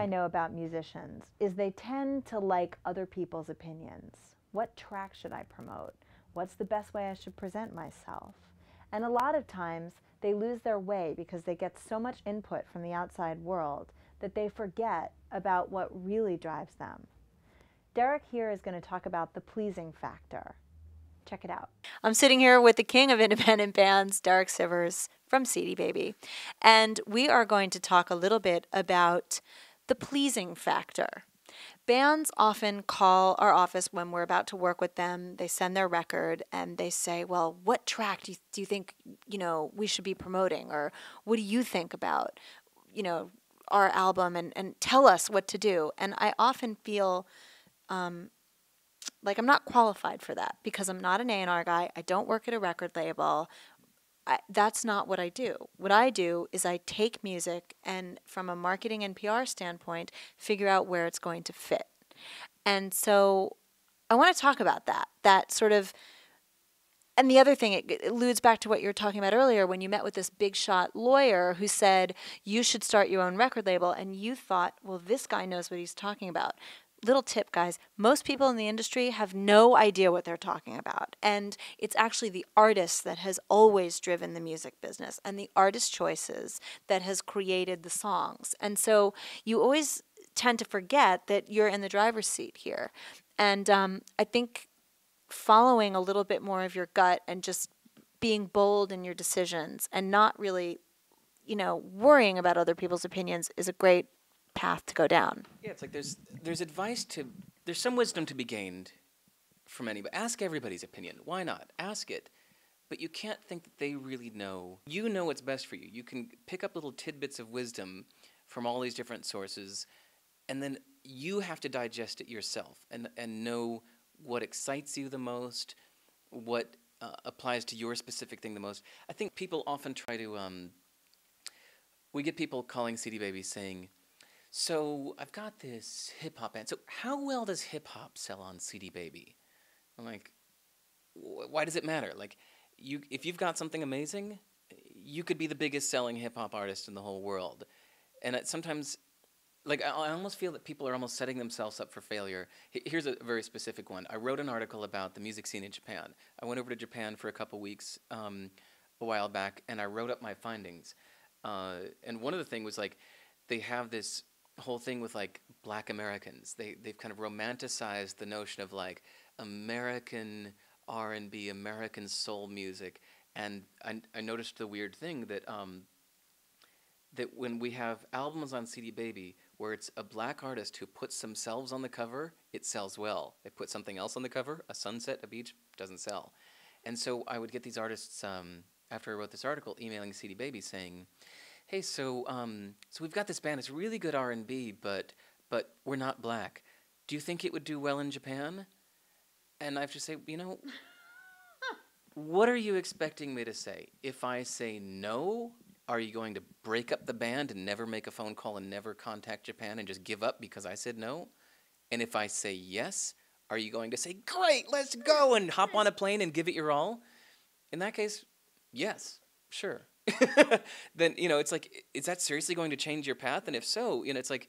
I know about musicians is they tend to like other people's opinions. What track should I promote? What's the best way I should present myself? And a lot of times they lose their way because they get so much input from the outside world that they forget about what really drives them. Derek here is going to talk about the pleasing factor. Check it out. I'm sitting here with the king of independent bands, Derek Sivers from CD Baby. And we are going to talk a little bit about the pleasing factor. Bands often call our office when we're about to work with them. They send their record and they say, well, what track do you think, we should be promoting? Or what do you think about, our album, and tell us what to do. And I often feel like I'm not qualified for that because I'm not an A&R guy. I don't work at a record label. That's not what I do. What I do is I take music and from a marketing and PR standpoint, figure out where it's going to fit. And so I want to talk about that sort of. And the other thing, it alludes back to what you were talking about earlier when you met with this big shot lawyer who said, you should start your own record label. And you thought, well, this guy knows what he's talking about. Little tip, guys, most people in the industry have no idea what they're talking about. And it's actually the artist that has always driven the music business and the artist choices that has created the songs. And so you always tend to forget that you're in the driver's seat here. And I think following a little bit more of your gut and just being bold in your decisions and not really, worrying about other people's opinions is a great path to go down. Yeah, it's like there's some wisdom to be gained from anybody. Ask everybody's opinion. Why not? Ask it. But you can't think that they really know. You know what's best for you. You can pick up little tidbits of wisdom from all these different sources, and then you have to digest it yourself and know what excites you the most, what applies to your specific thing the most. I think people often try to, we get people calling CD Baby saying, so I've got this hip-hop band. So how well does hip-hop sell on CD Baby? I'm like, why does it matter? Like, if you've got something amazing, you could be the biggest selling hip-hop artist in the whole world. And sometimes, like, I almost feel that people are almost setting themselves up for failure. Here's a very specific one. I wrote an article about the music scene in Japan. I went over to Japan for a couple weeks a while back, and I wrote up my findings. And one of the things was, like, they have this whole thing with, like, black Americans. They've kind of romanticized the notion of, like, American R&B, American soul music. And I noticed the weird thing that that when we have albums on CD Baby where it's a black artist who puts themselves on the cover, it sells well. They put something else on the cover, a sunset, a beach, doesn't sell. And so I would get these artists, after I wrote this article, emailing CD Baby saying, hey, so we've got this band, it's really good R&B, but we're not black. Do you think it would do well in Japan? And I have to say, what are you expecting me to say? If I say no, are you going to break up the band and never make a phone call and never contact Japan and just give up because I said no? And if I say yes, are you going to say, great, let's go, and hop on a plane and give it your all? In that case, yes, sure. Then, it's like, is that seriously going to change your path? And if so, it's like,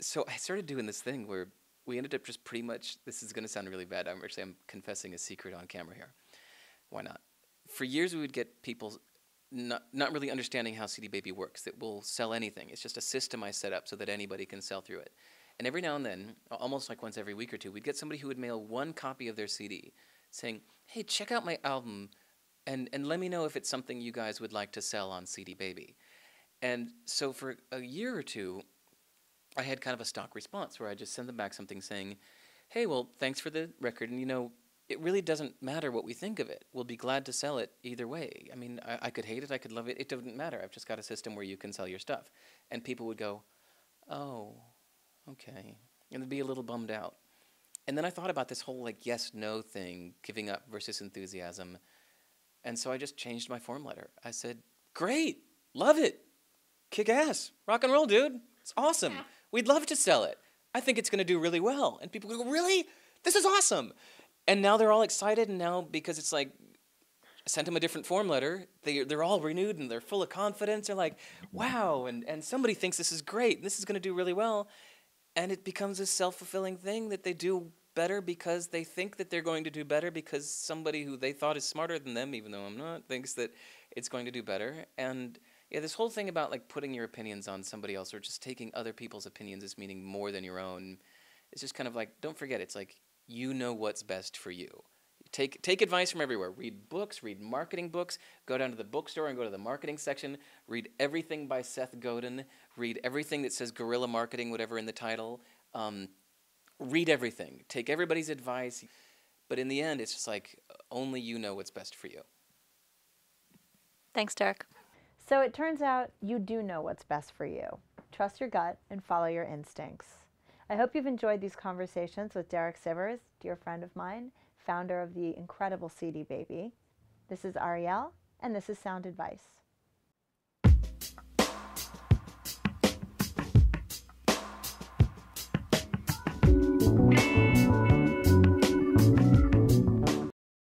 so I started doing this thing where we ended up just pretty much, this is going to sound really bad. I'm confessing a secret on camera here. Why not? For years, we would get people not really understanding how CD Baby works, that will sell anything. It's just a system I set up so that anybody can sell through it. And every now and then, almost like once every week or two, we'd get somebody who would mail one copy of their CD saying, hey, check out my album and let me know if it's something you guys would like to sell on CD Baby. And so for a year or two, I had kind of a stock response where I just send them back something saying, hey, well, thanks for the record, and it really doesn't matter what we think of it. We'll be glad to sell it either way. I mean, I could hate it, I could love it. It doesn't matter. I've just got a system where you can sell your stuff. And people would go, oh, okay. And they'd be a little bummed out. And then I thought about this whole, like, yes-no thing, giving up versus enthusiasm. And so I just changed my form letter. I said, great, love it, kick ass, rock and roll, dude. It's awesome. We'd love to sell it. I think it's going to do really well. And people go, really? This is awesome. And now they're all excited, and now because it's like sent them a different form letter. They're all renewed and they're full of confidence. They're like, wow, and somebody thinks this is great. This is going to do really well. And it becomes a self-fulfilling thing that they do better because they think that they're going to do better because somebody who they thought is smarter than them, even though I'm not, thinks that it's going to do better. And yeah, this whole thing about like putting your opinions on somebody else or just taking other people's opinions as meaning more than your own, it's just kind of like, don't forget, it's like you know what's best for you. Take advice from everywhere. Read books, read marketing books, go down to the bookstore and go to the marketing section, read everything by Seth Godin, read everything that says guerrilla marketing, whatever in the title. Read everything. Take everybody's advice. But in the end, it's just like only you know what's best for you. Thanks, Derek. So it turns out you do know what's best for you. Trust your gut and follow your instincts. I hope you've enjoyed these conversations with Derek Sivers, dear friend of mine, founder of the incredible CD Baby. This is Ariel, and this is Sound Advice.